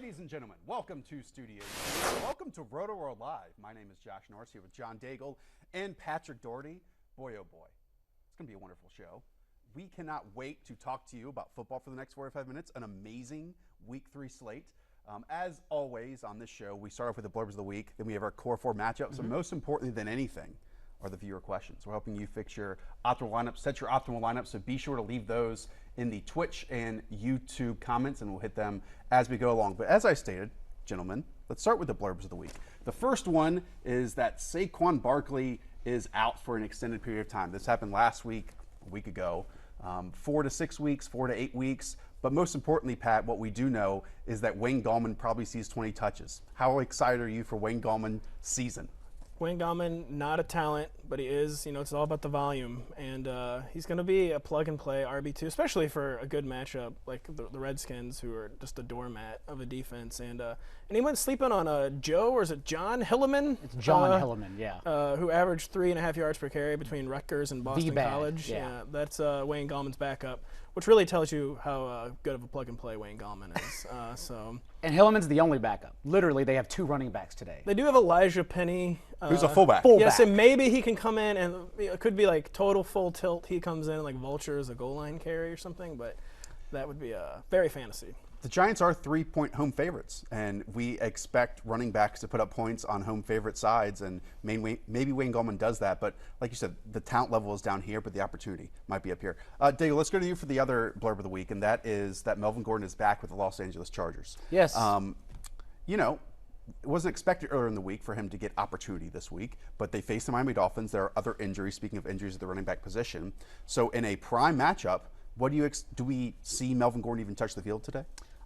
Ladies and gentlemen, welcome to Studio. Welcome to Rotoworld Live. My name is Josh Norris here with John Daigle and Patrick Doherty. Boy, oh boy, it's going to be a wonderful show. We cannot wait to talk to you about football for the next 45 minutes. An amazing Week 3 slate. As always on this show, we start off with the blurbs of the week. Then we have our core 4 matchups. And most importantly than anything are the viewer questions. We're helping you fix your optimal lineup, set your optimal lineup. So be sure to leave those in the Twitch and YouTube comments, and we'll hit them as we go along. But as I stated, gentlemen, let's start with the blurbs of the week. The first one is that Saquon Barkley is out for an extended period of time. This happened last week, a week ago. 4 to 6 weeks, 4 to 8 weeks. But most importantly, Pat, what we do know is that Wayne Gallman probably sees 20 touches. How excited are you for Wayne Gallman's season? Wayne Gallman, not a talent, but he is, it's all about the volume. And he's going to be a plug-and-play RB2, especially for a good matchup like the Redskins, who are just a doormat of a defense. And he went sleeping on Joe, or is it John Hilliman? It's John Hilliman, yeah. Who averaged 3.5 yards per carry between Rutgers and Boston College. Yeah. That's Wayne Gallman's backup, which really tells you how good of a plug-and-play Wayne Gallman is. And Hilliman's the only backup. Literally, they have 2 running backs today. They do have Elijah Penny. Who's a fullback. Yes, and maybe he can come in and it could be like total full tilt. He comes in like Vulture as a goal line carry or something, but that would be very fantasy. The Giants are 3-point home favorites, and we expect running backs to put up points on home favorite sides, and maybe Wayne Gallman does that. But like you said, the talent level is down here, but the opportunity might be up here. Dave, let's go to you for the other blurb of the week, and that is that Melvin Gordon is back with the Los Angeles Chargers. Yes. It wasn't expected earlier in the week for him to get opportunity this week, but they face the Miami Dolphins. There are other injuries, speaking of injuries at the running back position. So in a prime matchup, what do we see Melvin Gordon even touch the field today?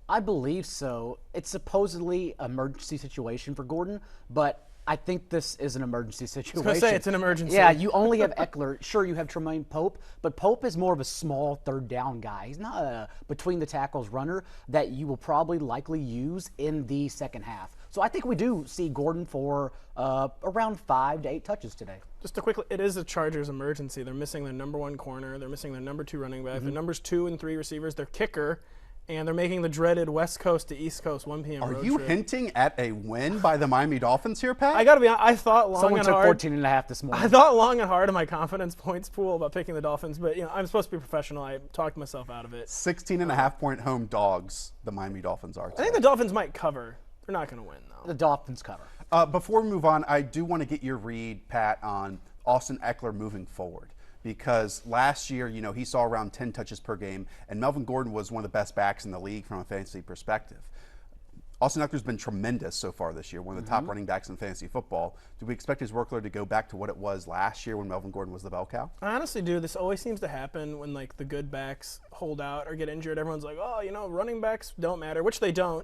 I believe so. It's supposedly an emergency situation for Gordon, but I think this is an emergency situation. I was going to say, it's an emergency. Yeah, you only have Eckler. Sure, you have Tremaine Pope, but Pope is more of a small third down guy. He's not a between the tackles runner that you will probably likely use in the second half. So I think we do see Gordon for around 5 to 8 touches today. Just to quickly, it is a Chargers emergency. They're missing their number 1 corner. They're missing their number 2 running back. Their numbers 2 and 3 receivers. Their kicker. And they're making the dreaded West Coast to East Coast 1 p.m. road Are you trip. hinting at a win by the Miami Dolphins here, Pat? I got to be honest, I thought long Someone and took hard. 14.5 this morning. I thought long and hard in my confidence points pool about picking the Dolphins, but I'm supposed to be professional. I talked myself out of it. 16.5-point home dogs, the Miami Dolphins are today. I think the Dolphins might cover. They're not going to win, though. The Dolphins cover. Before we move on, I do want to get your read, Pat, on Austin Eckler moving forward. Because last year, he saw around 10 touches per game, and Melvin Gordon was one of the best backs in the league from a fantasy perspective. Austin Eckler's been tremendous so far this year, one of the top running backs in fantasy football. Do we expect his workload to go back to what it was last year when Melvin Gordon was the bell cow? I honestly do. This always seems to happen when the good backs hold out or get injured. Everyone's like, running backs don't matter, which they don't.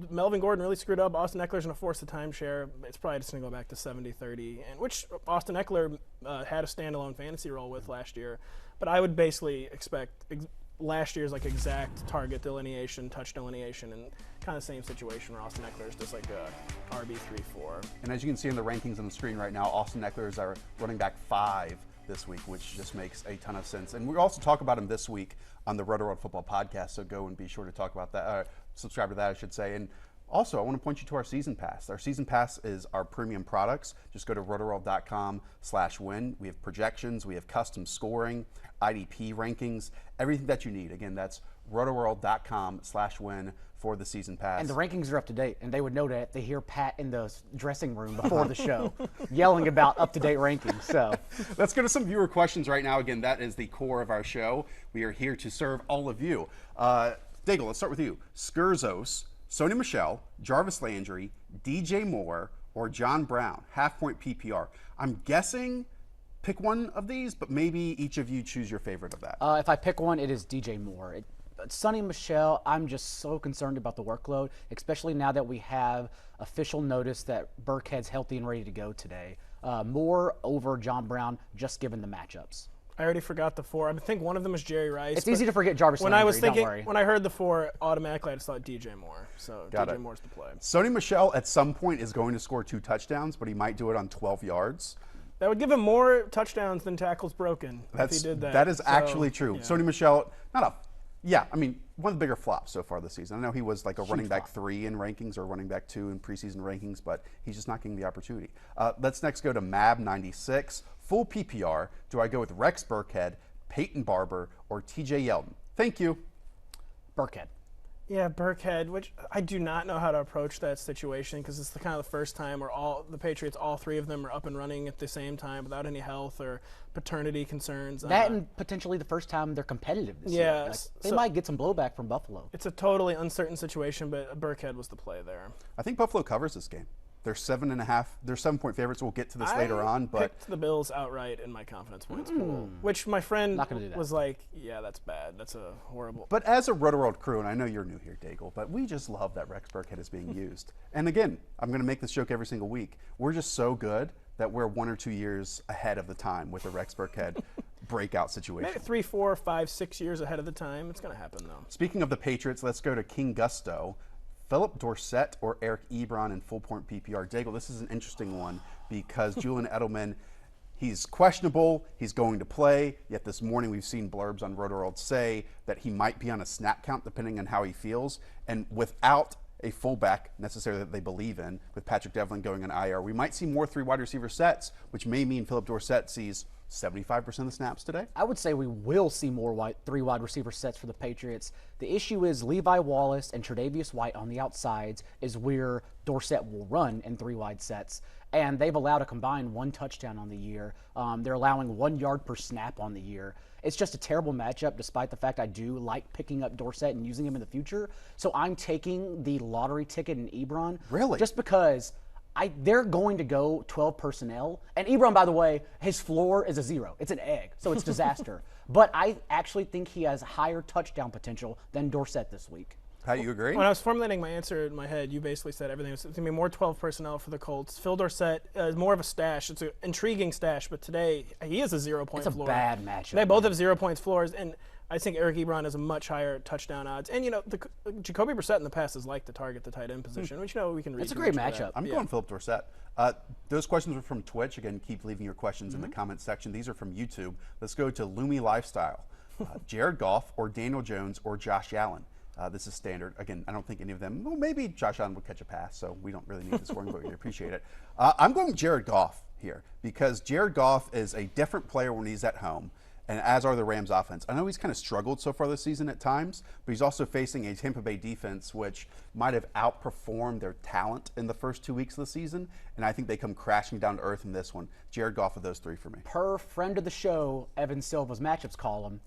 Melvin Gordon really screwed up. Austin Eckler's going to force the timeshare. It's probably just going to go back to 70-30, and which Austin Eckler had a standalone fantasy role with last year. But I would basically expect last year's exact target delineation, touch delineation, and kind of same situation where Austin Eckler is just like a RB3-4. And as you can see in the rankings on the screen right now, Austin Eckler is our running back 5 this week, which just makes a ton of sense. And we'll also talk about him this week on the Rotoworld Football Podcast, so go and be sure to talk about that, subscribe to that, I should say. And also, I want to point you to our Season Pass. Our Season Pass is our premium products. Just go to rotoworld.com/win. We have projections, we have custom scoring, IDP rankings, everything that you need. Again, that's rotoworld.com/win for the Season Pass. And the rankings are up to date, and they would know that if they hear Pat in the dressing room before the show yelling about up-to-date rankings. So let's go to some viewer questions right now. Again, that is the core of our show. We are here to serve all of you. Daigle, let's start with you. Skurzos, Sony Michel, Jarvis Landry, DJ Moore, or John Brown, half-point PPR. I'm guessing pick one of these, but maybe each of you choose your favorite of that. If I pick one, it is DJ Moore. Sonny Michel, I'm just so concerned about the workload, especially now that we have official notice that Burkhead's healthy and ready to go today. Moore over John Brown, just given the matchups. I already forgot the 4. I think one of them is Jerry Rice. It's easy to forget Jarvis when Landry, I was thinking, don't worry. when I heard the 4, automatically I just thought DJ Moore. So DJ Moore's the play. Sony Michel at some point is going to score 2 touchdowns, but he might do it on 12 yards. That would give him more touchdowns than tackles broken if he did that. That is actually true. Yeah. Sony Michel, not a Yeah, I mean, one of the bigger flops so far this season. I know he was like a running back flop. 3 in rankings or running back 2 in preseason rankings, but he's just not getting the opportunity. Let's next go to Mab96. Full PPR. Do I go with Rex Burkhead, Peyton Barber, or TJ Yeldon? Thank you. Burkhead. Yeah, Burkhead, which I do not know how to approach that situation because it's the kind of the first time where all the Patriots, all 3 of them are up and running at the same time without any health or paternity concerns. That and potentially the first time they're competitive this year. Like, they might get some blowback from Buffalo. It's a totally uncertain situation, but Burkhead was the play there. I think Buffalo covers this game. They're 7.5. They're 7-point favorites. We'll get to this later on, but picked the Bills outright in my confidence points pool, which my friend Not gonna do that. was like, "Yeah, that's bad. That's a horrible." But as a Rotoworld crew, and I know you're new here, Daigle, but we just love that Rex Burkhead is being used. And again, I'm going to make this joke every single week. We're just so good that we're 1 or 2 years ahead of the time with the Rex Burkhead breakout situation. Maybe 3, 4, 5, 6 years ahead of the time. It's going to happen though. Speaking of the Patriots, let's go to King Gusto. Philip Dorsett or Eric Ebron in full point PPR. Daigle, this is an interesting one because Julian Edelman, he's questionable, he's going to play, yet this morning we've seen blurbs on Rotoworld say that he might be on a snap count depending on how he feels, and without a fullback necessarily that they believe in, with Patrick Devlin going on IR, we might see more 3 wide receiver sets, which may mean Philip Dorsett sees 75% of the snaps today. I would say we will see more 3 wide receiver sets for the Patriots. The issue is Levi Wallace and Tre'Davious White on the outsides is where Dorsett will run in 3 wide sets. And they've allowed a combined 1 touchdown on the year. They're allowing 1 yard per snap on the year. It's just a terrible matchup, despite the fact I do like picking up Dorsett and using him in the future. So I'm taking the lottery ticket in Ebron. Really? Just because they're going to go 12 personnel. And Ebron, by the way, his floor is a 0. It's an egg, so it's disaster. But I actually think he has higher touchdown potential than Dorsett this week. Pat, you agree? When I was formulating my answer in my head, you basically said everything was going to be more 12 personnel for the Colts. Phil Dorsett is more of a stash. It's an intriguing stash, but today he is a 0-point It's floor. a bad matchup. They both have 0 points floors, and I think Eric Ebron has a much higher touchdown odds. And, Jacoby Brissett in the past has liked to target the tight end position, which, we can read. It's a great too much of matchup. that. I'm going Philip Dorsett. Those questions were from Twitch. Again, keep leaving your questions in the comment section. These are from YouTube. Let's go to Lumi Lifestyle. Jared Goff or Daniel Jones or Josh Allen. This is standard. Again, I don't think any of them, well, maybe Josh Allen would catch a pass, so we don't really need the scoring, but we appreciate it. I'm going Jared Goff here because Jared Goff is a different player when he's at home, and as are the Rams offense. I know he's kind of struggled so far this season at times, but he's also facing a Tampa Bay defense which might have outperformed their talent in the first 2 weeks of the season, and I think they come crashing down to earth in this one. Jared Goff with those 3 for me. Per friend of the show, Evan Silva's matchups column,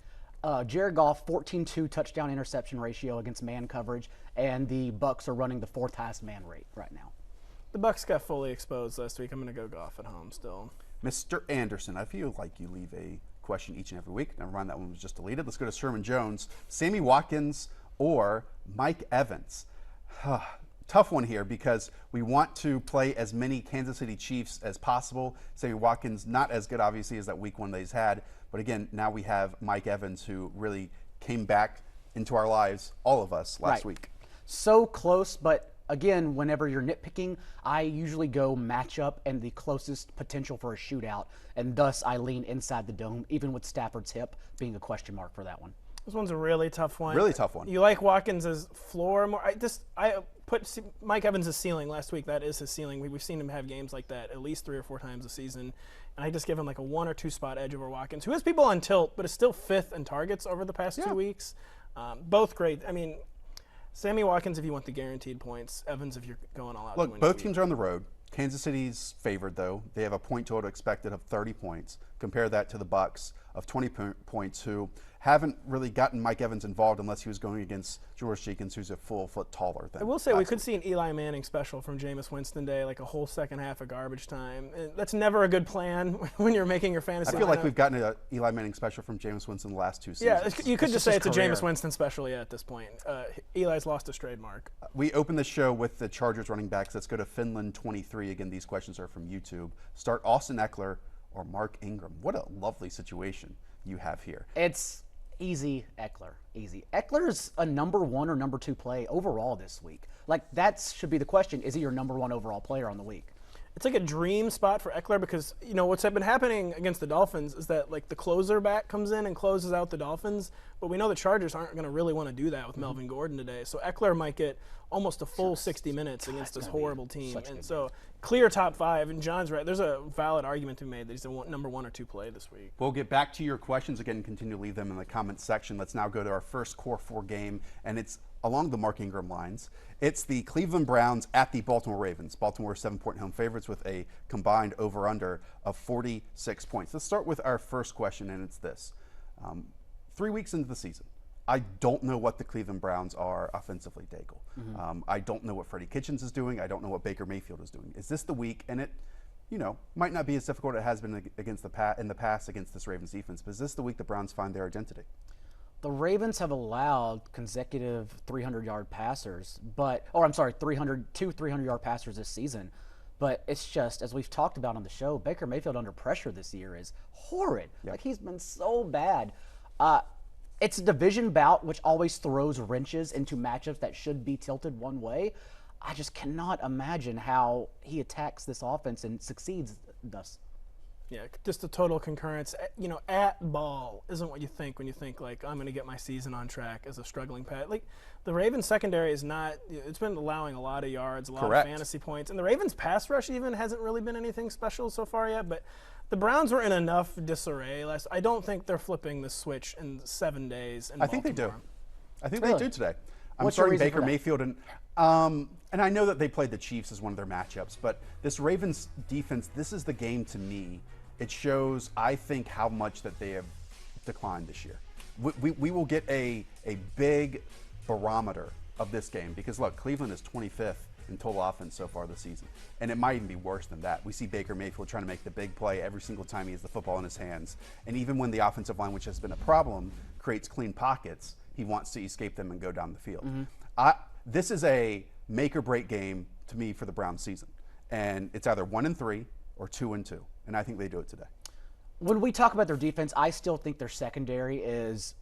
Jared Goff, 14-2 touchdown interception ratio against man coverage, and the Bucs are running the 4th highest man rate right now. The Bucs got fully exposed last week. I'm going to go Goff at home still. Mr. Anderson, I feel like you leave a question each and every week. Never mind, that one was just deleted. Let's go to Sherman Jones, Sammy Watkins, or Mike Evans. Tough one here because we want to play as many Kansas City Chiefs as possible. Sammy Watkins, not as good, obviously, as that week one that he's had. But again, now we have Mike Evans, who really came back into our lives, all of us, last week. So close, but again, whenever you're nitpicking, I usually go matchup and the closest potential for a shootout, and thus I lean inside the dome, even with Stafford's hip being a question mark for that one. This one's a really tough one. Really tough one. You like Watkins' floor more? I put Mike Evans' ceiling last week. That is his ceiling. We've seen him have games like that at least 3 or 4 times a season. And I just give him like a 1 or 2 spot edge over Watkins, who has people on tilt, but is still 5th in targets over the past 2 weeks. Both great. I mean, Sammy Watkins if you want the guaranteed points. Evans if you're going all out. Look, both teams are on the road. Kansas City's favored, though. They have a point total expected of 30 points. Compare that to the Bucs of 20 points, who haven't really gotten Mike Evans involved unless he was going against George Jenkins, who's a full foot taller than. I will say we could see an Eli Manning special from Jameis Winston Day, like a whole second half of garbage time. And that's never a good plan when you're making your fantasy. I feel like lineup. we've gotten an Eli Manning special from Jameis Winston the last 2 seasons. Yeah, you could just say it's a career. Jameis Winston special at this point. Eli's lost his trademark. We open the show with the Chargers running backs. Let's go to Finland 23. Again, these questions are from YouTube. Start Austin Eckler or Mark Ingram. What a lovely situation you have here. It's easy Eckler. Easy. Eckler's a number 1 or number 2 play overall this week. Like, that should be the question. Is he your number 1 overall player on the week? It's like a dream spot for Eckler because, what's been happening against the Dolphins is that, like, the closer back comes in and closes out the Dolphins, but we know the Chargers aren't going to really want to do that with Melvin Gordon today. So Eckler might get almost a full 60 minutes against this horrible team. And so clear top 5, and John's right. There's a valid argument to be made that he's the number 1 or 2 play this week. We'll get back to your questions again and continue to leave them in the comments section. Let's now go to our first Core 4 game, and it's along the Mark Ingram lines. It's the Cleveland Browns at the Baltimore Ravens. Baltimore 7-point home favorites with a combined over-under of 46 points. Let's start with our first question, and it's this. 3 weeks into the season, I don't know what the Cleveland Browns are offensively, Daigle. I don't know what Freddie Kitchens is doing. I don't know what Baker Mayfield is doing. Is this the week? And it, might not be as difficult as it has been in the past against this Ravens defense, but is this the week the Browns find their identity? The Ravens have allowed consecutive 300-yard passers, two 300-yard passers this season. But it's just, as we've talked about on the show, Baker Mayfield under pressure this year is horrid. Yep. Like, he's been so bad. It's a division bout, which always throws wrenches into matchups that should be tilted one way. I just cannot imagine how he attacks this offense and succeeds thus. Yeah, just a total concurrence. At ball isn't what you think when you think, like, I'm going to get my season on track as a struggling pet. Like, the Ravens secondary is not – it's been allowing a lot of yards, a lot of fantasy points. And the Ravens pass rush even hasn't really been anything special so far yet. But the Browns were in enough disarray. I don't think they're flipping the switch in 7 days in I think they do. I think they do today. I'm starting Baker Mayfield. And I know that they played the Chiefs as one of their matchups. But this Ravens defense, this is the game to me. It shows, I think, how much that they have declined this year. We will get a big barometer of this game because, look, Cleveland is 25th in total offense so far this season. And it might even be worse than that. We see Baker Mayfield trying to make the big play every single time he has the football in his hands. And even when the offensive line, which has been a problem, creates clean pockets, he wants to escape them and go down the field. This is a make-or-break game to me for the Browns season. And it's either 1-3 or 2-2. And I think they do it today. When we talk about their defense, I still think their secondary is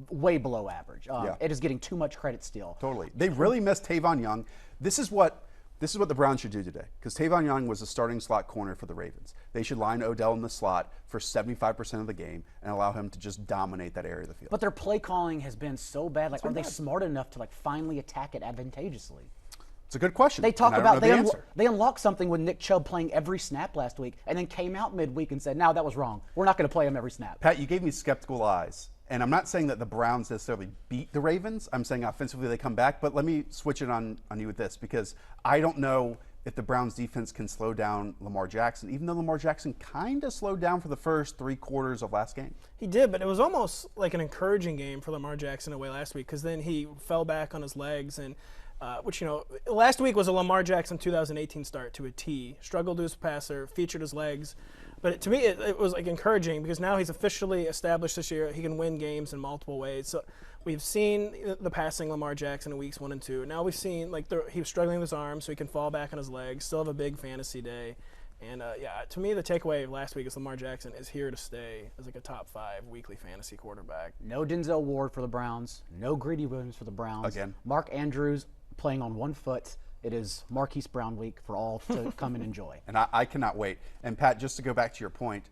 way below average. It is getting too much credit still. Totally. They really missed Tavon Young. This is what the Browns should do today because Tavon Young was a starting slot corner for the Ravens. They should line Odell in the slot for 75% of the game and allow him to just dominate that area of the field. But their play calling has been so bad. Like, are they smart enough to finally attack it advantageously? It's a good question. They talk about they unlocked something with Nick Chubb playing every snap last week and then came out midweek and said, no, that was wrong. We're not going to play him every snap. Pat, you gave me skeptical eyes. And I'm not saying that the Browns necessarily beat the Ravens. I'm saying offensively they come back. But let me switch it on you with this because I don't know if the Browns defense can slow down Lamar Jackson, even though Lamar Jackson kind of slowed down for the first 3 quarters of last game. He did, but it was almost like an encouraging game for Lamar Jackson away last week because then he fell back on his legs and which, last week was a Lamar Jackson 2018 start to a T. Struggled as a passer, featured his legs. But to me, it was encouraging because now he's officially established this year he can win games in multiple ways. So we've seen the passing Lamar Jackson in weeks 1 and 2. Now we've seen he was struggling with his arms, so he can fall back on his legs. Still have a big fantasy day. And to me, the takeaway of last week is Lamar Jackson is here to stay as a top 5 weekly fantasy quarterback. No Denzel Ward for the Browns. No Greedy Williams for the Browns. Again. Mark Andrews playing on 1 foot. It is Marquise Brown week for all to come and enjoy. And I cannot wait. And, Pat, just to go back to your point,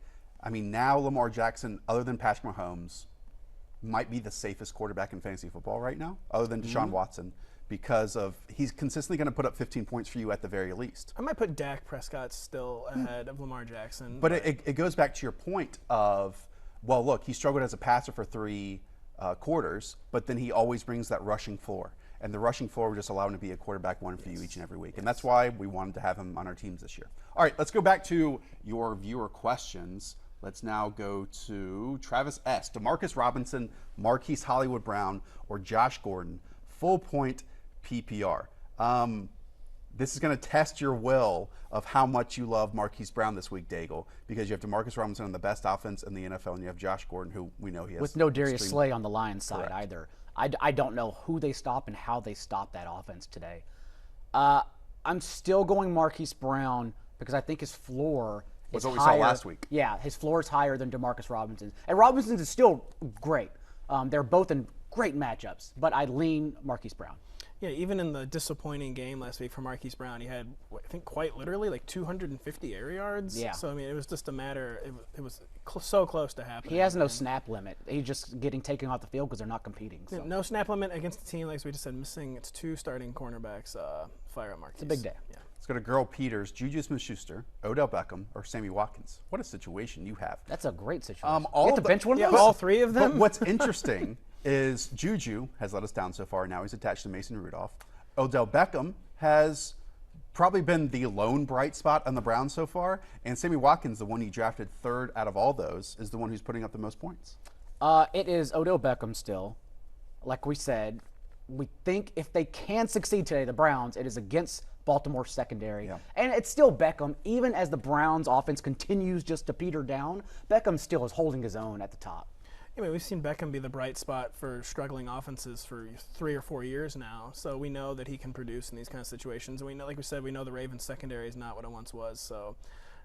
I mean, now Lamar Jackson, other than Patrick Mahomes, might be the safest quarterback in fantasy football right now, other than Deshaun Watson, because he's consistently going to put up 15 points for you at the very least. I might put Dak Prescott still ahead of Lamar Jackson. But it goes back to your point of, well, look, he struggled as a passer for 3 quarters, but then he always brings that rushing floor. And the rushing floor would just allow him to be a quarterback 1 for you each and every week. And that's why we wanted to have him on our teams this year. All right, let's go back to your viewer questions. Let's now go to Travis S. DeMarcus Robinson, Marquise Hollywood Brown, or Josh Gordon, full point PPR. This is going to test your will of how much you love Marquise Brown this week, Daigle, because you have DeMarcus Robinson on the best offense in the NFL, and you have Josh Gordon, who we know he has. With no Darius Slay on the Lions side either. I don't know who they stop and how they stop that offense today. I'm still going Marquise Brown because I think his floor is what we higher. saw last week. Yeah, his floor is higher than DeMarcus Robinson's. And Robinson's is still great. They're both in great matchups, but I lean Marquise Brown. Yeah, even in the disappointing game last week for Marquise Brown, he had, I think, quite literally like 250 air yards. Yeah. So, I mean, it was just a matter, it was so close to happening. He has no snap limit. He's just getting taken off the field because they're not competing. So. No snap limit against a team, like we just said, missing its 2 starting cornerbacks. Fire up Marquise. It's a big day. Yeah. Let's go to Girl Peters, Juju Smith-Schuster, Odell Beckham, or Sammy Watkins. What a situation you have. That's a great situation. All You have to of the- bench one of Yeah, those? all 3 of them. But what's interesting is Juju has let us down so far. Now he's attached to Mason Rudolph. Odell Beckham has probably been the lone bright spot on the Browns so far. And Sammy Watkins, the one he drafted 3rd out of all those, is the one who's putting up the most points. It is Odell Beckham still. Like we said, we think if they can succeed today, the Browns, it is against Baltimore secondary. Yeah. And it's still Beckham. Even as the Browns offense continues just to peter down, Beckham still is holding his own at the top. I mean, we've seen Beckham be the bright spot for struggling offenses for 3 or 4 years now. So we know that he can produce in these kind of situations. And we know, like we said, we know the Ravens secondary is not what it once was. So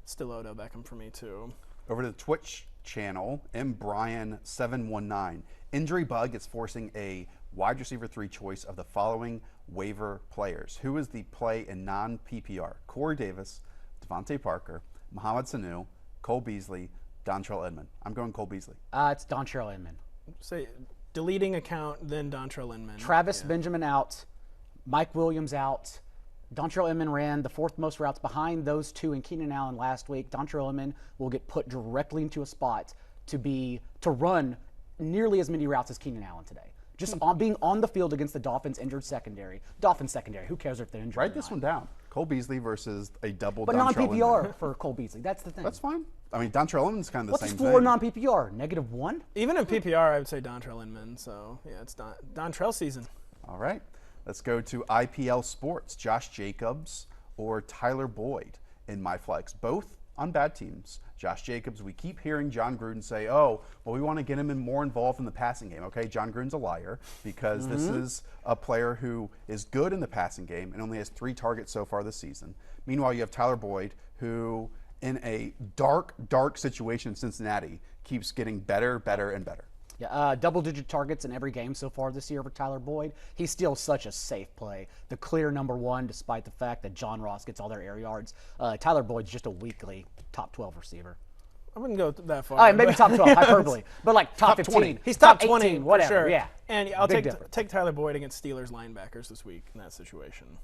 still Odell Beckham for me too. Over to the Twitch channel, MBrian719. Injury bug is forcing a wide receiver 3 choice of the following waiver players. Who is the play in non-PPR? Corey Davis, Devontae Parker, Mohamed Sanu, Cole Beasley, Dontrell Inman. I'm going Cole Beasley. It's Dontrell Inman. Say deleting account, then Dontrell Inman. Travis Benjamin out, Mike Williams out. Dontrell Inman ran the 4th most routes behind those 2 in Keenan Allen last week. Dontrell Inman will get put directly into a spot to run nearly as many routes as Keenan Allen today. Just being on the field against the Dolphins' injured secondary. Dolphins secondary, who cares if they're injured? Write this one down. Cole Beasley versus a double But Dontrell Inman. non-PPR for Cole Beasley. That's the thing. That's fine. I mean, Dontrell Inman's kind of the What's same his thing. floor non-PPR? -1? Even in PPR, I would say Dontrell Inman. So yeah, it's Dontrell season. All right. Let's go to IPL Sports. Josh Jacobs or Tyler Boyd in my flex. Both on bad teams. Josh Jacobs, we keep hearing John Gruden say, oh, well, we want to get him more involved in the passing game. Okay, John Gruden's a liar because this is a player who is good in the passing game and only has 3 targets so far this season. Meanwhile, you have Tyler Boyd, who in a dark, dark situation in Cincinnati keeps getting better, better, and better. Yeah, double-digit targets in every game so far this year for Tyler Boyd. He's still such a safe play. The clear #1, despite the fact that John Ross gets all their air yards. Tyler Boyd's just a weekly top 12 receiver. I wouldn't go that far. All right, maybe top 12, hyperbole. But like top 15. 20. He's top 18, 20, whatever. for sure. Yeah. And I'll Big take difference. Tyler Boyd against Steelers linebackers this week in that situation.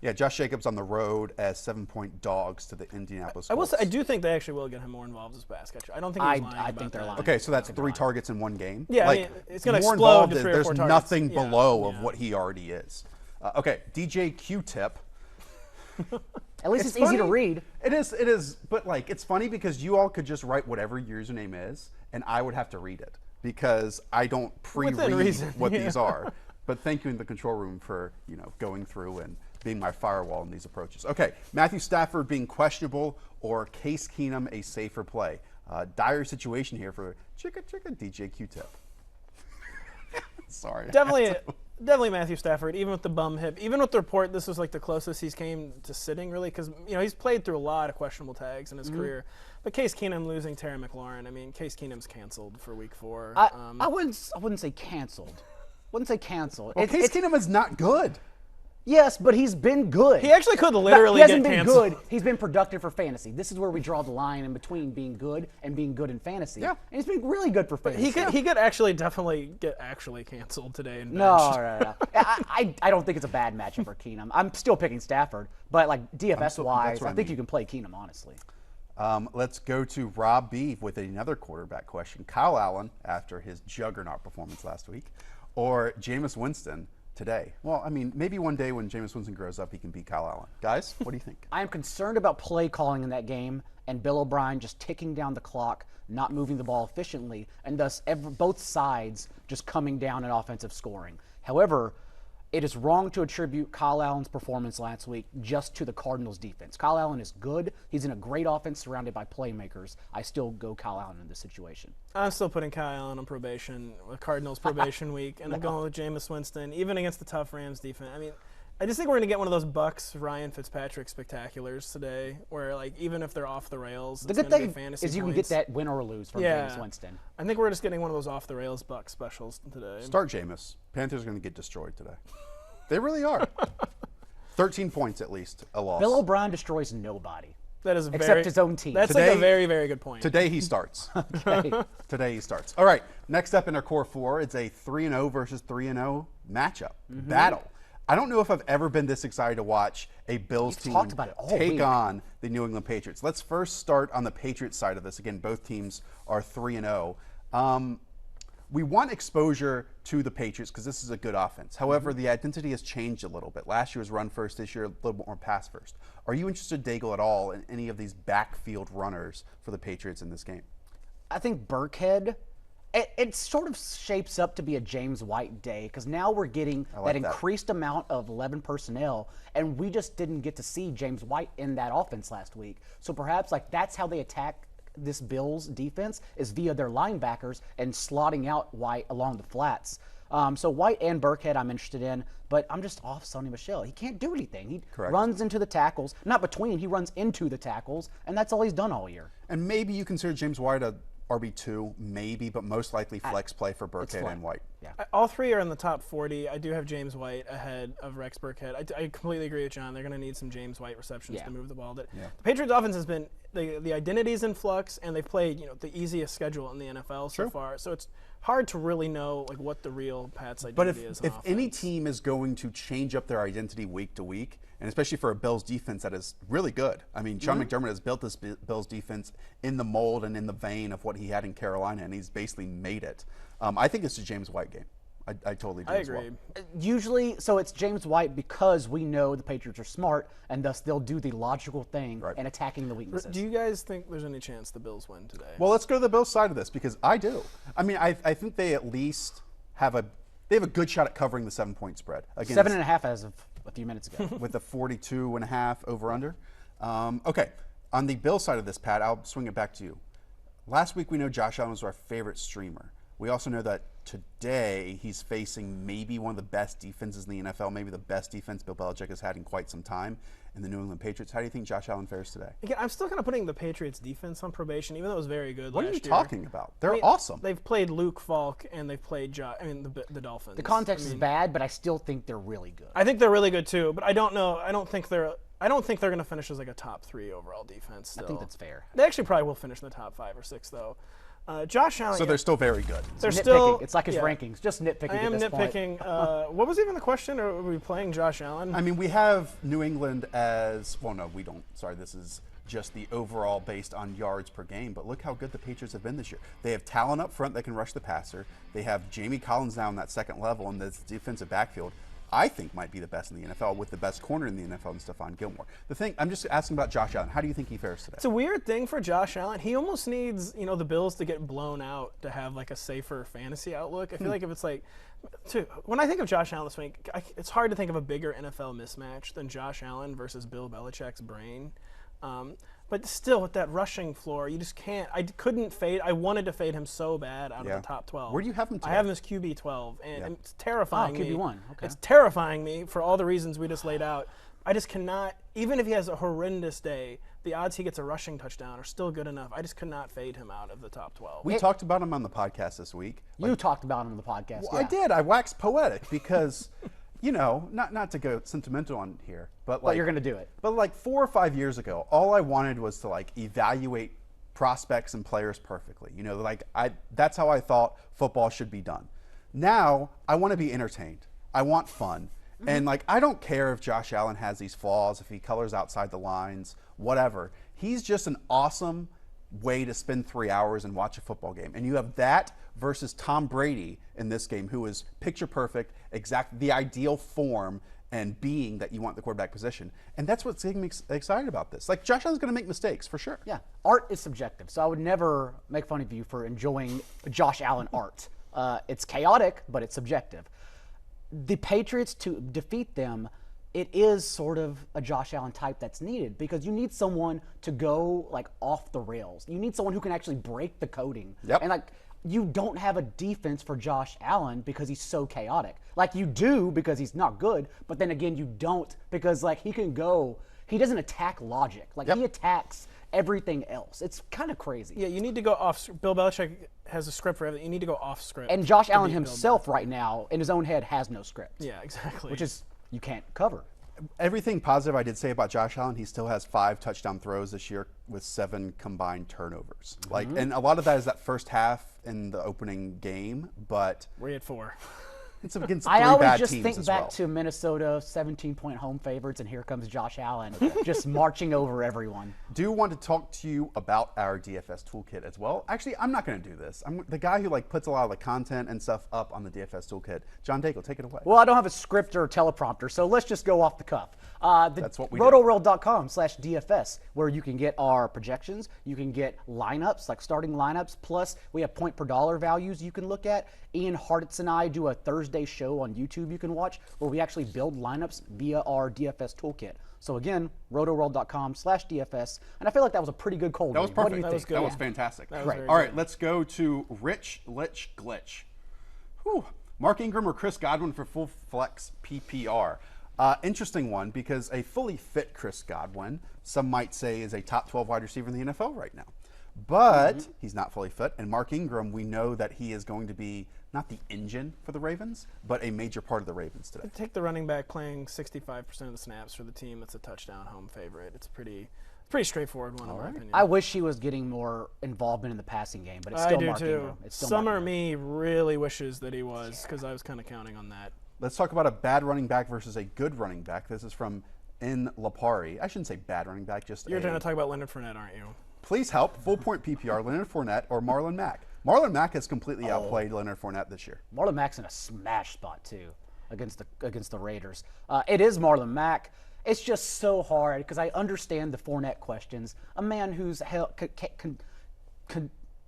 Yeah, Josh Jacobs on the road as 7-point dogs to the Indianapolis I will Colts. say, I do think they actually will get him more involved as pass catcher. I don't think he's lying I about think they're that. lying. Okay, so that's 3 targets in one game. Yeah, I like, mean, it's gonna more explode involved to is 3 or there's 4 targets. nothing Yeah, below yeah. of what he already is. Okay, DJ Q-Tip. At least it's easy to funny. read. It is, but like it's funny because you all could just write whatever your username is, and I would have to read it because I don't pre-read reason, what yeah. these are. But thank you in the control room for going through and being my firewall in these approaches. Okay, Matthew Stafford being questionable or Case Keenum a safer play. Dire situation here for chicka DJ Q-Tip. Sorry. Definitely Matthew Stafford, even with the bum hip. Even with the report, this was like the closest he's came to sitting, really, because he's played through a lot of questionable tags in his career. But Case Keenum losing Terry McLaurin, I mean, Case Keenum's canceled for Week 4. I wouldn't say canceled. Wouldn't say canceled. Well, Case Keenum is not good. Yes, but he's been good. He actually could literally He hasn't get been canceled. good. He's been productive for fantasy. This is where we draw the line in between being good and being good in fantasy. Yeah. And he's been really good for fantasy. He could actually definitely get canceled today and No, benched. no. I don't think it's a bad matchup for Keenum. I'm still picking Stafford, but like DFS that's wise, what I I think mean. you can play Keenum honestly. Let's go to Rob B with another quarterback question. Kyle Allen after his juggernaut performance last week, or Jameis Winston today? Well, I mean, maybe one day when Jameis Winston grows up, he can beat Kyle Allen. Guys, what do you think? I am concerned about play calling in that game and Bill O'Brien just ticking down the clock, not moving the ball efficiently, and thus both sides just coming down in offensive scoring. However, it is wrong to attribute Kyle Allen's performance last week just to the Cardinals' defense. Kyle Allen is good. He's in a great offense surrounded by playmakers. I still go Kyle Allen in this situation. I'm still putting Kyle Allen on probation, with Cardinals probation week, and I'm going with Jameis Winston, even against the tough Rams defense. I mean, I just think we're going to get one of those Bucks Ryan Fitzpatrick spectaculars today, where like even if they're off the rails, The it's good going to thing be fantasy is you can points. get that win or lose from Yeah. Jameis Winston. I think we're just getting one of those off the rails Bucks specials today. Start Jameis. Panthers are going to get destroyed today. They really are. 13 points at least, a loss. Bill O'Brien destroys nobody. That is except his own team. That's like a very, very good point. Today he starts. Okay. Today he starts. All right, next up in our core four, it's a 3-0 versus 3-0 matchup. Battle. I don't know if I've ever been this excited to watch a Bills team talked about it all take week. on the New England Patriots. Let's first start on the Patriots side of this. Again, both teams are 3-0. We want exposure to the Patriots because this is a good offense. However, the identity has changed a little bit. Last year was run first. This year, a little bit more pass first. Are you interested, Daigle, at all in any of these backfield runners for the Patriots in this game? I think Burkhead, it sort of shapes up to be a James White day because now we're getting like that. increased amount of 11 personnel, and we just didn't get to see James White in that offense last week. So perhaps like that's how they attack this Bills defense is via their linebackers and slotting out White along the flats. So White and Burkhead I'm interested in, but I'm just off Sonny Michel. He can't do anything. He runs into the tackles, not between, he runs into the tackles, and that's all he's done all year. And maybe you consider James White a RB2, maybe, but most likely flex play for Burkhead and White. Yeah. All three are in the top 40. I do have James White ahead of Rex Burkhead. I completely agree with John. They're going to need some James White receptions to move the ball. The Patriots offense has been the identity's in flux, and they've played the easiest schedule in the NFL so far. So it's hard to really know like what the real Pats identity is. But if any team is going to change up their identity week to week, and especially for a Bills defense that is really good. I mean, Sean McDermott has built this Bills defense in the mold and in the vein of what he had in Carolina, and he's basically made it. I think it's a James White game. I totally do. I as agree. Well. Usually, so it's James White because we know the Patriots are smart, and thus they'll do the logical thing in attacking the weaknesses. Do you guys think there's any chance the Bills win today? Well, let's go to the Bills side of this because I do. I mean, I think they at least have a good shot at covering the 7-point spread. Again, 7.5 as of a few minutes ago. with the 42.5 over under. Okay, on the Bill side of this, Pat, I'll swing it back to you. Last week we know Josh Allen was our favorite streamer. We also know that today he's facing maybe one of the best defenses in the NFL, maybe the best defense Bill Belichick has had in quite some time in the New England Patriots. How do you think Josh Allen fares today? Again, I'm still kind of putting the Patriots defense on probation, even though it was very good What last are you year. talking about? They're awesome. They've played Luke Falk and they've played the Dolphins. The context is bad, but I still think they're really good. I think they're really good too, but I don't know. I don't think they're going to finish as like a top 3 overall defense. Still. I think that's fair. They actually probably will finish in the top 5 or 6 though. Josh Allen. So they're still very good. They're nitpicking. still. It's like his rankings, just nitpicking. I am at this nitpicking. What was even the question? Are we playing Josh Allen? I mean, we have New England as, well, no, we don't. Sorry, this is just the overall based on yards per game. But look how good the Patriots have been this year. They have talent up front that can rush the passer. They have Jamie Collins now in that second level in this defensive backfield. I think might be the best in the NFL with the best corner in the NFL in Stephon Gilmore. The thing, I'm just asking about Josh Allen. How do you think he fares today? It's a weird thing for Josh Allen. He almost needs, the Bills to get blown out to have like a safer fantasy outlook. I feel like if it's like, when I think of Josh Allen this week, it's hard to think of a bigger NFL mismatch than Josh Allen versus Bill Belichick's brain. But still, with that rushing floor, you just can't. I couldn't fade. I wanted to fade him so bad out of the top 12. Where do you have him today? I have him as QB 12, and it's terrifying me. QB1, okay. It's terrifying me for all the reasons we just laid out. I just cannot, even if he has a horrendous day, the odds he gets a rushing touchdown are still good enough. I just could not fade him out of the top 12. We talked about him on the podcast this week. You talked about him on the podcast. Well, yeah. I did. I waxed poetic because, not to go sentimental on here, but But you're going to do it. But like 4 or 5 years ago, all I wanted was to like evaluate prospects and players perfectly. That's how I thought football should be done. Now I want to be entertained. I want fun. And I don't care if Josh Allen has these flaws, if he colors outside the lines, whatever. He's just an awesome way to spend 3 hours and watch a football game. And you have that versus Tom Brady in this game, who is picture perfect, the ideal form and being that you want the quarterback position. And that's what's getting me excited about this. Like, Josh Allen's going to make mistakes, for sure. Yeah, art is subjective, so I would never make fun of you for enjoying Josh Allen art. It's chaotic, but it's subjective. The Patriots, to defeat them, it is sort of a Josh Allen type that's needed because you need someone to go off the rails. You need someone who can actually break the coding. Yep. And you don't have a defense for Josh Allen because he's so chaotic. You do because he's not good, but then again you don't because he doesn't attack logic. He attacks everything else. It's kind of crazy. Yeah, you need to go off. Bill Belichick has a script for everything. You need to go off script. And Josh Allen himself right now, in his own head, has no script. Yeah, exactly. Which is you can't cover. Everything positive I did say about Josh Allen, he still has 5 touchdown throws this year with 7 combined turnovers. Like, and a lot of that is that first half in the opening game, but We had 4. it's against I 3 always bad just teams think as back well. to Minnesota 17-point home favorites, and here comes Josh Allen just marching over everyone. Do want to talk to you about our DFS toolkit as well. Actually, I'm not going to do this. I'm the guy who like puts a lot of the content and stuff up on the DFS toolkit. John Daigle, take it away. Well, I don't have a script or a teleprompter, so let's just go off the cuff. That's what we do. Rotoworld.com/DFS, where you can get our projections, you can get lineups, like starting lineups, plus we have point per dollar values you can look at. Ian Hartitz and I do a Thursday show on YouTube you can watch, where we actually build lineups via our DFS toolkit. So again, rotoworld.com/DFS, and I feel like that was a pretty good cold That was read. What do perfect. you That think? was good. That was fantastic. That was Right. very All right, good. let's go to Rich Lich Glitch. Whew. Mark Ingram or Chris Godwin for full flex PPR. Interesting one, because a fully fit Chris Godwin, some might say, is a top 12 wide receiver in the NFL right now. But he's not fully fit. And Mark Ingram, we know that he is going to be not the engine for the Ravens, but a major part of the Ravens today. Take the running back playing 65% of the snaps for the team that's a touchdown home favorite. It's a pretty straightforward one, in my opinion. I wish he was getting more involvement in the passing game, but it's I still do Mark too. Ingram. It's still Summer Mark Ingram. me really wishes that he was, because I was kind of counting on that. Let's talk about a bad running back versus a good running back. This is from In Lapari. I shouldn't say bad running back, just You're trying to talk about Leonard Fournette, aren't you? Please help. Full point PPR, Leonard Fournette or Marlon Mack. Marlon Mack has completely outplayed Leonard Fournette this year. Marlon Mack's in a smash spot too against the Raiders. It is Marlon Mack. It's just so hard because I understand the Fournette questions. A man who's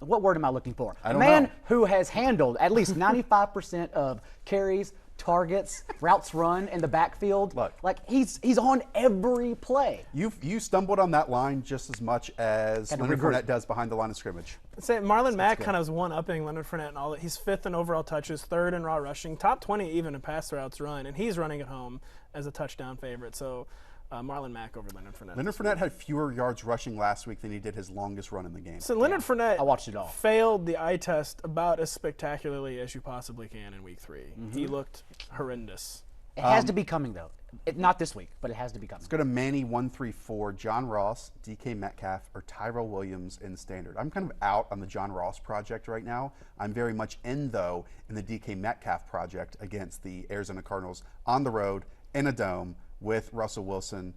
what word am I looking for? I don't a man know. who has handled at least 95% of carries, targets, routes run in the backfield. Look. Like he's on every play. You stumbled on that line just as much as Gotta Leonard regroup. Fournette does behind the line of scrimmage. Say Marlon Mack kind of was one-upping Leonard Fournette and all that. He's 5th in overall touches, 3rd in raw rushing, top 20 even in pass routes run, and he's running at home as a touchdown favorite. So Marlon Mack over Leonard Fournette. Leonard Fournette had fewer yards rushing last week than he did his longest run in the game. So Leonard Fournette I watched it all. failed the eye test about as spectacularly as you possibly can in week 3. He looked horrendous. It has to be coming though. Not this week, but it has to be coming. Let's go to Manny134, John Ross, DK Metcalf, or Tyrell Williams in standard. I'm kind of out on the John Ross project right now. I'm very much in, though, in the DK Metcalf project against the Arizona Cardinals on the road in a dome with Russell Wilson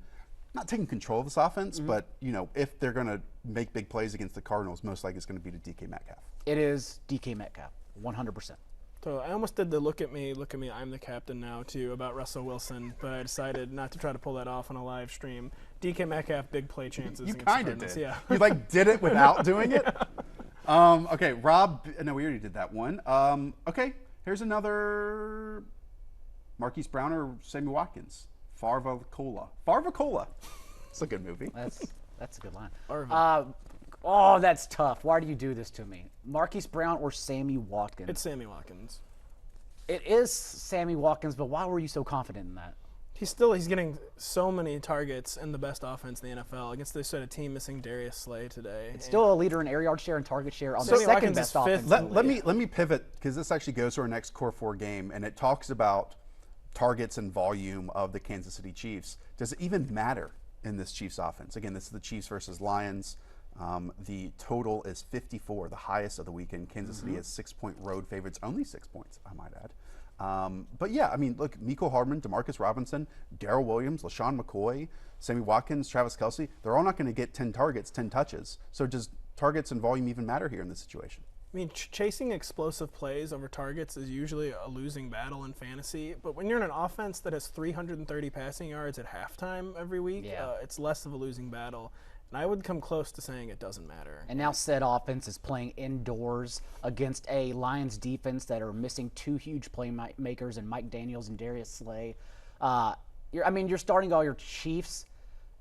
not taking control of this offense, but if they're going to make big plays against the Cardinals, most likely it's going to be to DK Metcalf. It is DK Metcalf, 100%. So I almost did the look at me, I'm the captain now too about Russell Wilson, but I decided not to try to pull that off on a live stream. DK Metcalf, big play chances. You against the kind of Cardinals. did. Yeah. You did it without doing it. Okay, Rob. No, we already did that one. Okay, here's another Marquise Brown or Sammy Watkins. Farva-Cola. Farva-Cola. It's a good movie. That's a good line. Arva. Oh, that's tough. Why do you do this to me? Marquise Brown or Sammy Watkins? It's Sammy Watkins. It is Sammy Watkins, but why were you so confident in that? He's getting so many targets in the best offense in the NFL against this sort of team missing Darius Slay today. Still a leader in air yard share and target share on the Sammy second Watkins best is fifth. offense. Let me pivot because this actually goes to our next Core 4 game, and it talks about targets and volume of the Kansas City Chiefs. Does it even matter in this Chiefs offense? Again, this is the Chiefs versus Lions. The total is 54, the highest of the weekend. Kansas City has 6-point road favorites, only 6 points, I might add. But yeah, I mean, look, Mecole Hardman, Demarcus Robinson, Darrell Williams, LaShawn McCoy, Sammy Watkins, Travis Kelce, they're all not going to get 10 targets, 10 touches. So does targets and volume even matter here in this situation? I mean, chasing explosive plays over targets is usually a losing battle in fantasy. But when you're in an offense that has 330 passing yards at halftime every week, it's less of a losing battle. And I would come close to saying it doesn't matter. And now said offense is playing indoors against a Lions defense that are missing 2 huge playmakers in Mike Daniels and Darius Slay. You're starting all your Chiefs.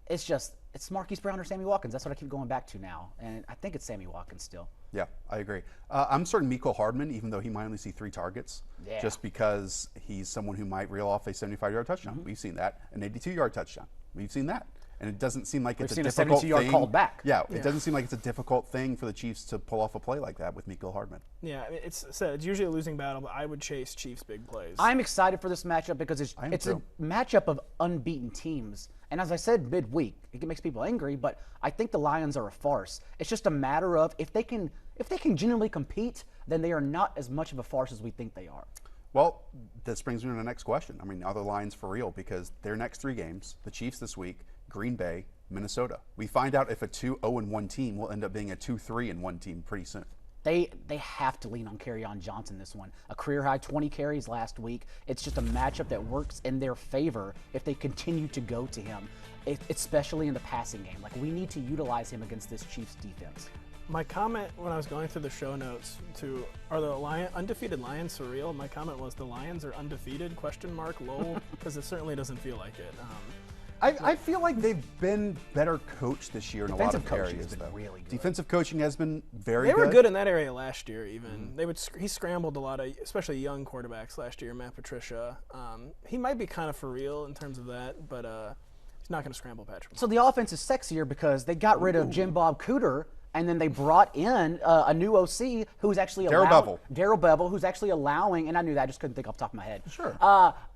It's Marquise Brown or Sammy Watkins. That's what I keep going back to now. And I think it's Sammy Watkins still. Yeah, I agree. I'm starting Mecole Hardman, even though he might only see 3 targets, just because he's someone who might reel off a 75-yard touchdown. We've seen that. An 82-yard touchdown. We've seen that. and it doesn't seem like it's a seen a difficult 72-yard thing. called back. Yeah, it doesn't seem like it's a difficult thing for the Chiefs to pull off a play like that with Mecole Hardman. Yeah, it's usually a losing battle, but I would chase Chiefs big plays. I'm excited for this matchup because it's a matchup of unbeaten teams. And as I said midweek, it makes people angry, but I think the Lions are a farce. It's just a matter of if they can genuinely compete, then they are not as much of a farce as we think they are. Well, this brings me to the next question. I mean, are the Lions for real? Because their next 3 games, the Chiefs this week, Green Bay, Minnesota. We find out if a 2-0-1 team will end up being a 2-3-1 team pretty soon. They have to lean on Kerryon Johnson this one. A career-high 20 carries last week. It's just a matchup that works in their favor if they continue to go to him, especially in the passing game. Like, we need to utilize him against this Chiefs defense. My comment when I was going through the show notes to are the undefeated Lions surreal? My comment was the Lions are undefeated, ? Lol, because it certainly doesn't feel like it. I feel like they've been better coached this year in a lot of Defensive coaching areas. has been Though. really good. Defensive coaching has been very They good. were good in that area last year. Even he scrambled a lot of, especially young quarterbacks last year. Matt Patricia, he might be kind of for real in terms of that, but he's not going to scramble Patrick. So the offense is sexier because they got rid of Jim Bob Cooter, and then they brought in a new OC who's actually Darrell Bevel, who's actually allowing, and I knew that, I just couldn't think off the top of my head. Sure.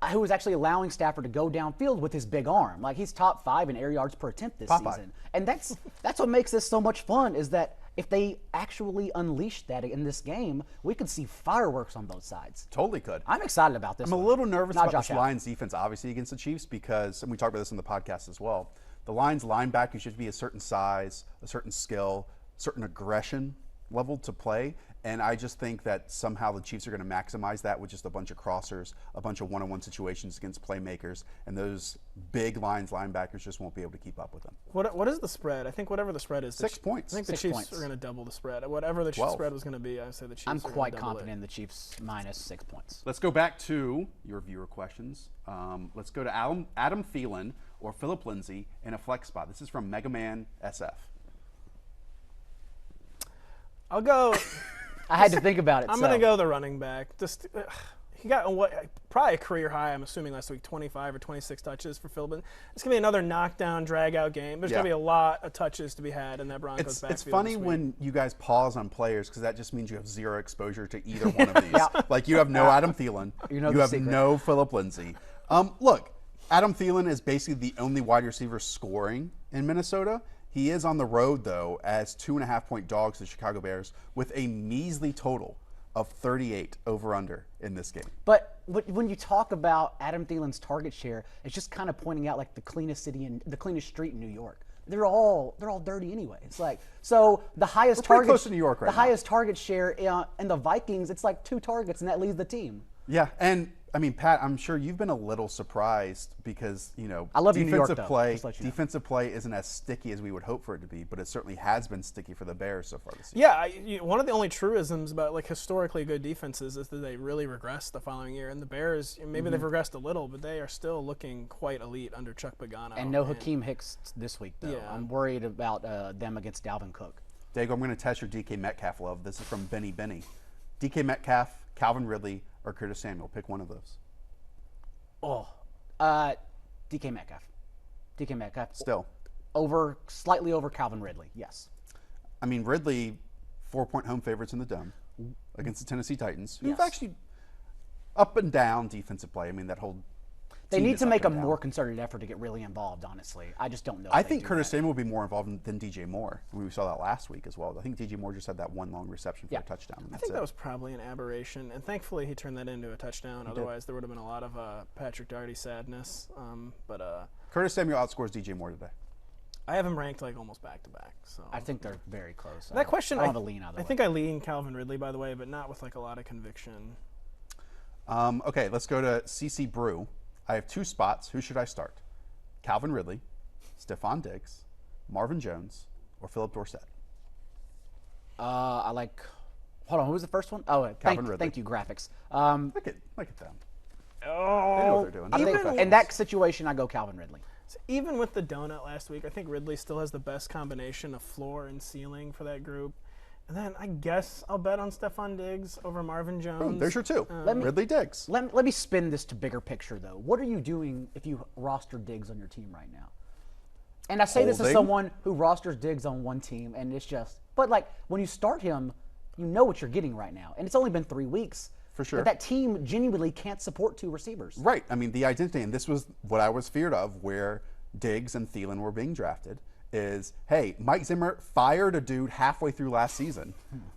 Who was actually allowing Stafford to go downfield with his big arm. Like, he's top 5 in air yards per attempt this season. And that's what makes this so much fun, is that if they actually unleash that in this game, we could see fireworks on both sides. Totally could. I'm excited about this. I'm a little nervous Not about Josh this Allen. Lions defense, obviously, against the Chiefs because, and we talked about this in the podcast as well, the Lions linebackers should be a certain size, a certain skill, certain aggression level to play, and I just think that somehow the Chiefs are going to maximize that with just a bunch of crossers, a bunch of one-on-one situations against playmakers, and those big Lions linebackers just won't be able to keep up with them. What is the spread? I think whatever the spread is, 6 points. I think the 6 Chiefs points. are going to double the spread. Whatever the 12. spread was going to be, I say the Chiefs. I'm are gonna quite double confident it. in the Chiefs minus 6 points. Let's go back to your viewer questions. Let's go to Adam Thielen or Philip Lindsay in a flex spot. This is from Mega Man SF. I'll go. I had to think about it. I'm going to go the running back. Just he got probably a career high. I'm assuming last week 25 or 26 touches for Philbin. It's going to be another knockdown, drag out game. There's going to be a lot of touches to be had in that Broncos backfield. It's funny when you guys pause on players because that just means you have zero exposure to either one of these. Like you have no Adam Thielen, you have no Philip Lindsay. Look, Adam Thielen is basically the only wide receiver scoring in Minnesota. He is on the road, though, as 2.5-point dogs to the Chicago Bears with a measly total of 38 over-under in this game. But when you talk about Adam Thielen's target share, it's just kind of pointing out like the cleanest city and the cleanest street in New York. They're all dirty anyway. It's like so the highest target close to New York right now. highest target share in the Vikings, it's like 2 targets and that leads the team. Yeah, and I mean, Pat, I'm sure you've been a little surprised because, I love New York, though. play, Just let you know. defensive play isn't as sticky as we would hope for it to be, but it certainly has been sticky for the Bears so far this season. Yeah, one of the only truisms about like historically good defenses is that they really regress the following year. And the Bears, maybe they've regressed a little, but they are still looking quite elite under Chuck Pagano. And no Hakeem Hicks this week, though. Yeah. I'm worried about them against Dalvin Cook. Dago, I'm going to test your DK Metcalf love. This is from Benny Benny. DK Metcalf, Calvin Ridley, or Curtis Samuel. Pick one of those. DK Metcalf. DK Metcalf. Still. Slightly over Calvin Ridley, yes. I mean, Ridley, 4-point home favorites in the Dome against the Tennessee Titans, who've Yes. actually up and down defensive play. I mean, that whole They team need is to up make a and down. more concerted effort to get really involved, honestly. I just don't know. I if they think do Curtis that. Samuel will be more involved than DJ Moore. I mean, we saw that last week as well. I think DJ Moore just had that one long reception for a touchdown. And I that's think it. that was probably an aberration, and thankfully he turned that into a touchdown. Otherwise, there would have been a lot of Patrick Daugherty sadness. But Curtis Samuel outscores DJ Moore today. I have him ranked like almost back to back. So I think they're very close. that question, I don't have a lean either I way. think I lean Calvin Ridley, by the way, but not with like a lot of conviction. Okay, let's go to CC Brew. I have 2 spots. Who should I start? Calvin Ridley, Stephon Diggs, Marvin Jones, or Philip Dorsett? I like. Hold on, who was the first one? Oh, Calvin Ridley. thank you, graphics. Look at them. Oh, They know what they're doing. I They're think professionals. in that situation, I go Calvin Ridley. So even with the donut last week, I think Ridley still has the best combination of floor and ceiling for that group. And then I guess I'll bet on Stephon Diggs over Marvin Jones. Boom, there's your 2. Ridley Diggs. Let me spin this to bigger picture, though. What are you doing if you roster Diggs on your team right now? And I say this as Holding. someone who rosters Diggs on one team, and it's just, but like when you start him, you know what you're getting right now. And it's only been 3 weeks. For sure. But that team genuinely can't support 2 receivers. Right. I mean, the identity, and this was what I was feared of where Diggs and Thielen were being drafted, is, hey, Mike Zimmer fired a dude halfway through last season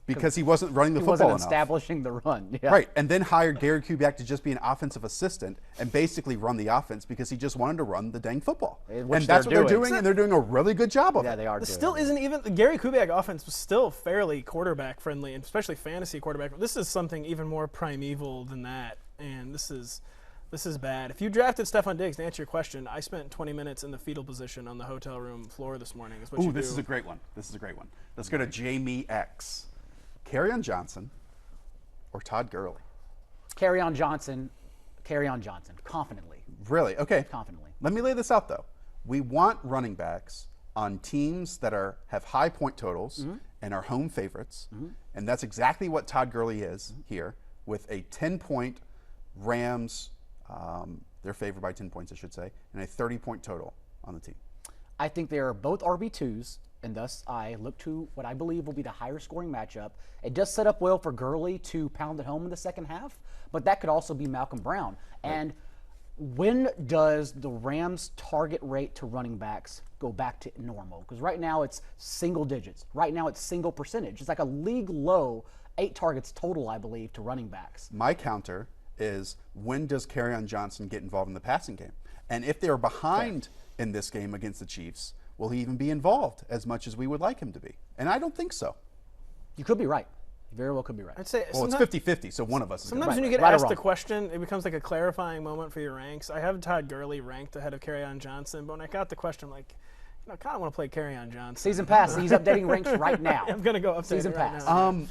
because he wasn't running the He football wasn't enough. establishing the run. Yeah. Right, and then hired Gary Kubiak to just be an offensive assistant and basically run the offense because he just wanted to run the dang football. Which And that's what they're they're doing. doing, and they're doing a really good job of Yeah, it. they are. This doing still it. isn't even the Gary Kubiak offense was still fairly quarterback friendly, and especially fantasy quarterback. This is something even more primeval than that, and this is bad. If you drafted Stephon Diggs, to answer your question, I spent 20 minutes in the fetal position on the hotel room floor this morning. Is what Ooh, you this do. is a great one. Let's go to Jamie X. Kerryon Johnson or Todd Gurley? Kerryon Johnson, confidently. Really? Okay. Confidently. Let me lay this out, though. We want running backs on teams that have high point totals and are home favorites, and that's exactly what Todd Gurley is here with a 10-point Rams. They're favored by 10 points, I should say, and a 30-point total on the team. I think they are both RB2s, and thus I look to what I believe will be the higher scoring matchup. It does set up well for Gurley to pound it home in the second half, but that could also be Malcolm Brown. Right. And when does the Rams' target rate to running backs go back to normal? Because right now it's single digits. Right now it's single percentage. It's like a league low 8 targets total, I believe, to running backs. My counter is, when does Kerryon Johnson get involved in the passing game? And if they're behind in this game against the Chiefs, will he even be involved as much as we would like him to be? And I don't think so. You could be right. You very well could be right. I'd say Well, it's 50-50, so one of us is sometimes gonna when be you get Right or asked wrong. the question, it becomes like a clarifying moment for your ranks. I have Todd Gurley ranked ahead of Kerryon Johnson, but when I got the question, I'm like, I kind of want to play Kerryon Johnson. Season pass. He's updating ranks right now. I'm going to go update Season it right pass. now.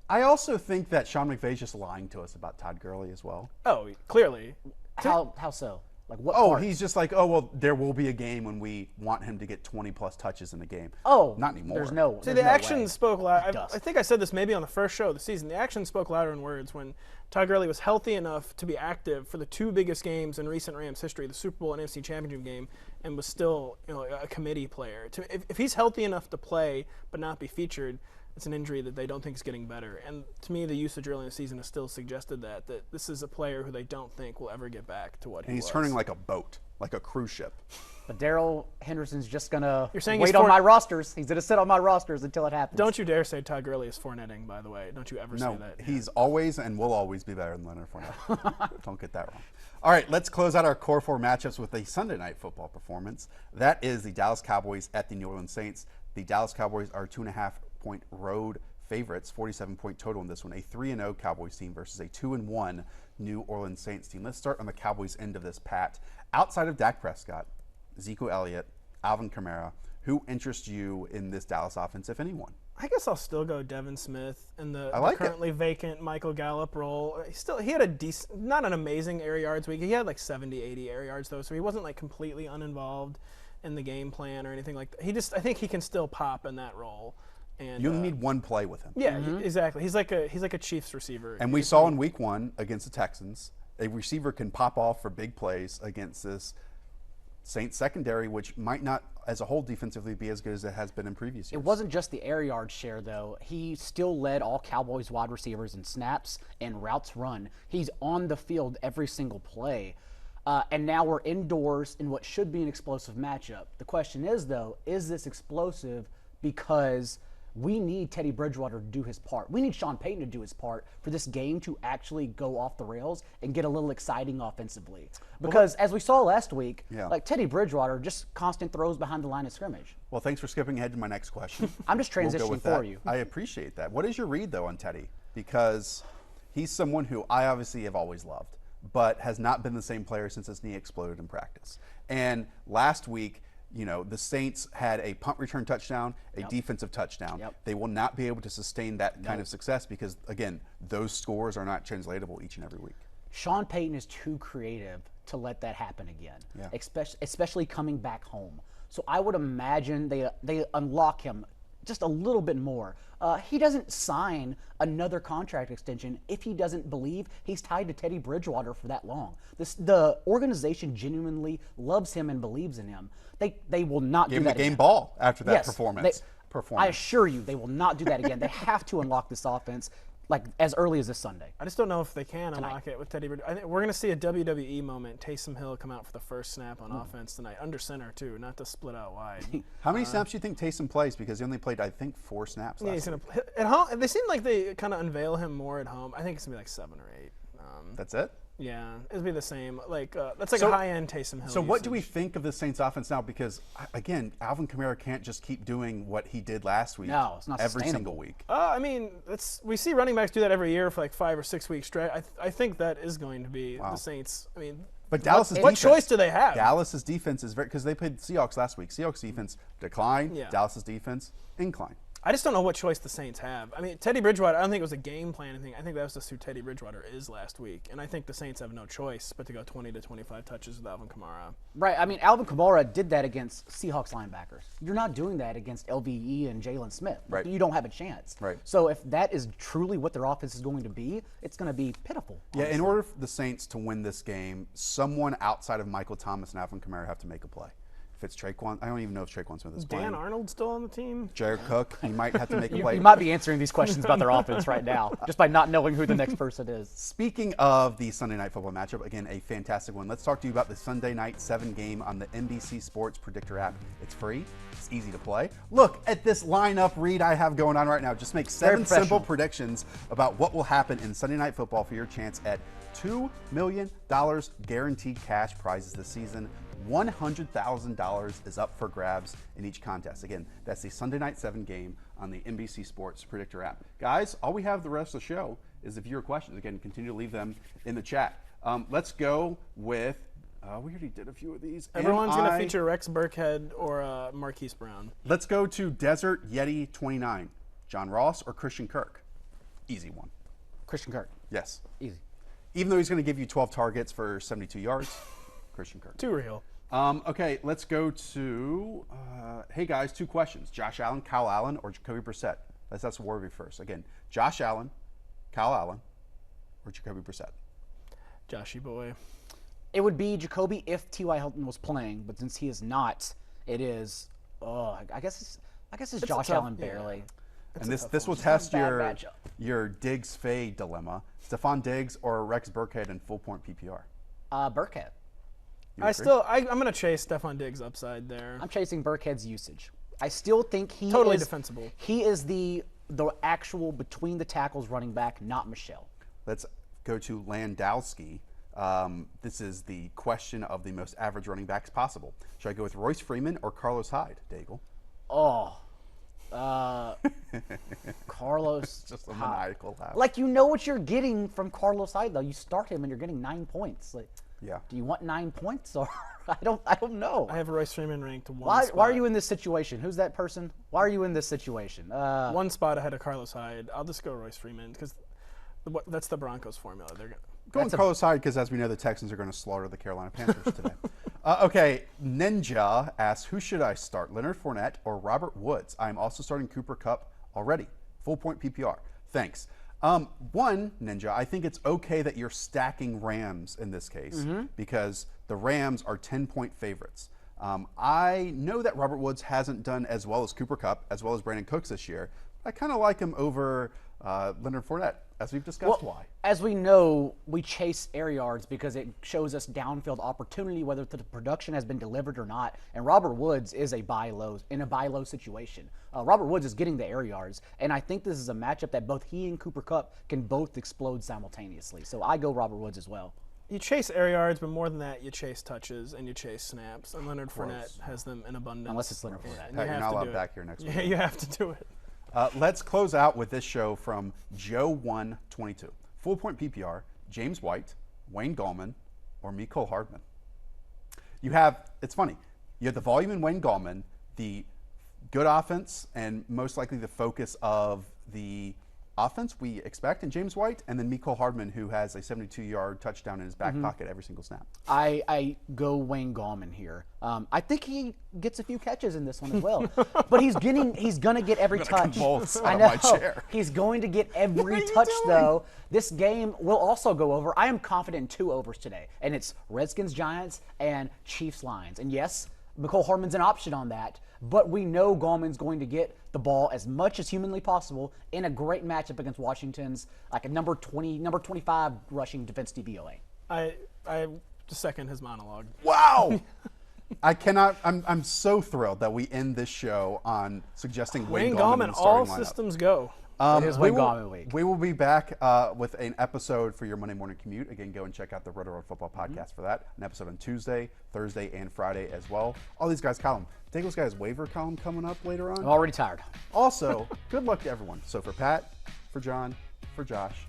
I also think that Sean McVay's just lying to us about Todd Gurley as well. Oh, clearly. How so? Like what? Oh, part? he's just like, oh, well, there will be a game when we want him to get 20-plus touches in a game. Oh, not anymore. There's no. See, there's the no actions way. spoke loud. does. I think I said this maybe on the first show of the season. The actions spoke louder than words when Todd Gurley was healthy enough to be active for the 2 biggest games in recent Rams history, the Super Bowl and NFC Championship game, and was still a committee player. If he's healthy enough to play but not be featured, it's an injury that they don't think is getting better. And to me, the usage early in the season has still suggested that this is a player who they don't think will ever get back to what And he he's was. turning like a boat, like a cruise ship. But Daryl Henderson's just gonna saying wait he's on for- my rosters. He's gonna sit on my rosters until it happens. Don't you dare say Todd Gurley is Fournetting, by the way. Don't you ever say No, that. he's always and will always be better than Leonard Fournette. Don't get that wrong. All right, let's close out our core 4 matchups with a Sunday night football performance. That is the Dallas Cowboys at the New Orleans Saints. The Dallas Cowboys are 2.5-point road favorites, 47-point total in this one. A 3-0 Cowboys team versus a 2-1 New Orleans Saints team. Let's start on the Cowboys end of this, Pat. Outside of Dak Prescott, Ezekiel Elliott, Alvin Kamara, who interests you in this Dallas offense, if anyone? I guess I'll still go Devin Smith in the like it. currently vacant Michael Gallup role. He had a decent, not an amazing air yards week. He had like 70, 80 air yards though, so he wasn't like completely uninvolved in the game plan or anything like that. I think he can still pop in that role. And You only need one play with him. yeah, exactly. He's like a Chiefs receiver. And we saw in week 1 against the Texans, a receiver can pop off for big plays against this Saints secondary, which might not, as a whole, defensively be as good as it has been in previous years. It wasn't just the air yard share, though. He still led all Cowboys wide receivers in snaps and routes run. He's on the field every single play. And now we're indoors in what should be an explosive matchup. The question is, though, is this explosive because we need Teddy Bridgewater to do his part. We need Sean Payton to do his part for this game to actually go off the rails and get a little exciting offensively. Because as we saw last week, like Teddy Bridgewater, just constant throws behind the line of scrimmage. Well, thanks for skipping ahead to my next question. I'm just We'll go transitioning with for that. you. I appreciate that. What is your read, though, on Teddy? Because he's someone who I obviously have always loved, but has not been the same player since his knee exploded in practice. And last week, the Saints had a punt return touchdown, a defensive touchdown. They will not be able to sustain that kind of success because, again, those scores are not translatable each and every week. Sean Payton is too creative to let that happen again, especially coming back home. So I would imagine they unlock him just a little bit more. He doesn't sign another contract extension if he doesn't believe he's tied to Teddy Bridgewater for that long. The organization genuinely loves him and believes in him. They will not do that Gave him a game again. ball after that Yes, performance. I assure you, they will not do that again. They have to unlock this offense like as early as this Sunday. I just don't know if they can unlock it with Teddy Bridgewater. I think we're going to see a WWE moment. Taysom Hill come out for the first snap on offense tonight, under center too, not to split out wide. How many snaps do you think Taysom plays? Because he only played, I think, 4 snaps Yeah, last he's week. gonna at home. They seem like they kind of unveil him more at home. I think it's gonna be like 7 or 8. That's it? Yeah, it'll be the same. Like that's like So- a high-end Taysom Hill. So what do we usage. think of the Saints offense now? Because, again, Alvin Kamara can't just keep doing what he did last week No, it's not every sustainable. single week. I mean, we see running backs do that every year for like 5 or 6 weeks straight. I think that is going to be the Saints. I mean, But Dallas's what defense, choice do they have? Dallas's defense is very, because they played Seahawks last week. Seahawks defense decline. Yeah. Dallas's defense incline. I just don't know what choice the Saints have. I mean, Teddy Bridgewater, I don't think it was a game plan thing. I think that was just who Teddy Bridgewater is last week. And I think the Saints have no choice but to go 20 to 25 touches with Alvin Kamara. Right. I mean, Alvin Kamara did that against Seahawks linebackers. You're not doing that against LVE and Jalen Smith. Right. You don't have a chance. Right. So if that is truly what their offense is going to be, it's going to be pitiful. Yeah, in order for the Saints to win this game, someone outside of Michael Thomas and Alvin Kamara have to make a play. If it's Traquan, I don't even know if Traquan Smith is playing. Dan Arnold still on the team? Jared Cook, he might have to make a play. You might be answering these questions about their offense right now just by not knowing who the next person is. Speaking of the Sunday Night Football matchup, again, a fantastic one. Let's talk to you about the Sunday Night 7 game on the NBC Sports Predictor app. It's free. It's easy to play. Look at this lineup read I have going on right now. Just make 7 simple predictions about what will happen in Sunday Night Football for your chance at $2 million guaranteed cash prizes this season. $100,000 is up for grabs in each contest. Again, that's the Sunday Night 7 game on the NBC Sports Predictor app. Guys, all we have the rest of the show is the viewer questions. Again, continue to leave them in the chat. Let's go with, we already did a few of these. Everyone's going to feature Rex Burkhead or Marquise Brown. Let's go to Desert Yeti 29. John Ross or Christian Kirk? Easy one. Christian Kirk. Yes. Easy. Even though he's going to give you 12 targets for 72 yards, Christian Kirk. Too real. Okay, let's go to, hey guys, 2 questions. Josh Allen, Kyle Allen, or Jacoby Brissett? Let's ask Warby first. Again, Josh Allen, Kyle Allen, or Jacoby Brissett? Joshy boy. It would be Jacoby if T.Y. Hilton was playing, but since he is not, it is, I guess it's Josh tough- Allen barely. And this will It's test a bad matchup. your Diggs-Fade dilemma. Stephon Diggs or Rex Burkhead in full-point PPR? Burkhead. You agree? I'm going to chase Stephon Diggs upside there. I'm chasing Burkhead's usage. I still think he Totally is defensible. He is the actual between the tackles running back, not Michelle. Let's go to Landowski. This is the question of the most average running backs possible. Should I go with Royce Freeman or Carlos Hyde, Daigle? Carlos. Just a maniacal laugh. Like, you know what you're getting from Carlos Hyde, though. You start him and you're getting 9 points. Like, Yeah. do you want 9 points or I don't know. I have Royce Freeman ranked one Why spot. are you in this situation? Who's that person? Why are you in this situation? One spot ahead of Carlos Hyde. I'll just go Royce Freeman because that's the Broncos formula. They're gonna. Going Carlos Hyde because, as we know, the Texans are going to slaughter the Carolina Panthers today. Okay, Ninja asks, who should I start, Leonard Fournette or Robert Woods? I'm also starting Cooper Kupp already. Full-point PPR. Thanks. One, Ninja, I think it's okay that you're stacking Rams in this case because the Rams are 10-point favorites. I know that Robert Woods hasn't done as well as Cooper Kupp, as well as Brandon Cooks this year. I kind of like him over Leonard Fournette, as we've discussed why. As we know, we chase air yards because it shows us downfield opportunity, whether the production has been delivered or not. And Robert Woods is in a buy low situation. Robert Woods is getting the air yards, and I think this is a matchup that both he and Cooper Kupp can both explode simultaneously. So I go Robert Woods as well. You chase air yards, but more than that, you chase touches and you chase snaps. And Leonard Fournette has them in abundance. Unless it's Leonard Fournette. And Pat, you you're have not to allowed do it. back here next Yeah, week. you have to do it. Let's close out with this show from Joe122. Full-point PPR, James White, Wayne Gallman, or Mecole Hardman. It's funny, you have the volume in Wayne Gallman, the good offense, and most likely the focus of the offense we expect in James White, and then Mecole Hardman, who has a 72-yard touchdown in his back pocket every single snap. I go Wayne Gallman here. I think he gets a few catches in this one as well, but he's gonna get every touch. I know. My chair. He's going to get every touch though. This game will also go over. I am confident in 2 overs today, and it's Redskins Giants and Chiefs Lions. And yes, Mecole Hardman's an option on that, but we know Gallman's going to get the ball as much as humanly possible in a great matchup against Washington's like a number 25 rushing defense DVOA. I second his monologue. Wow. I cannot. I'm so thrilled that we end this show on suggesting Wayne Gallman in the all starting lineup. systems go. It is Wayne Gallman week. We will be back with an episode for your Monday morning commute. Again, go and check out the Rotoworld Football Podcast for that. An episode on Tuesday, Thursday, and Friday as well. All these guys' column. Daigle's got his waiver column coming up later on. I'm already tired. Also, good luck to everyone. So for Pat, for John, for Josh,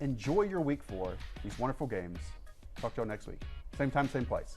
enjoy your week 4, these wonderful games. Talk to y'all next week. Same time, same place.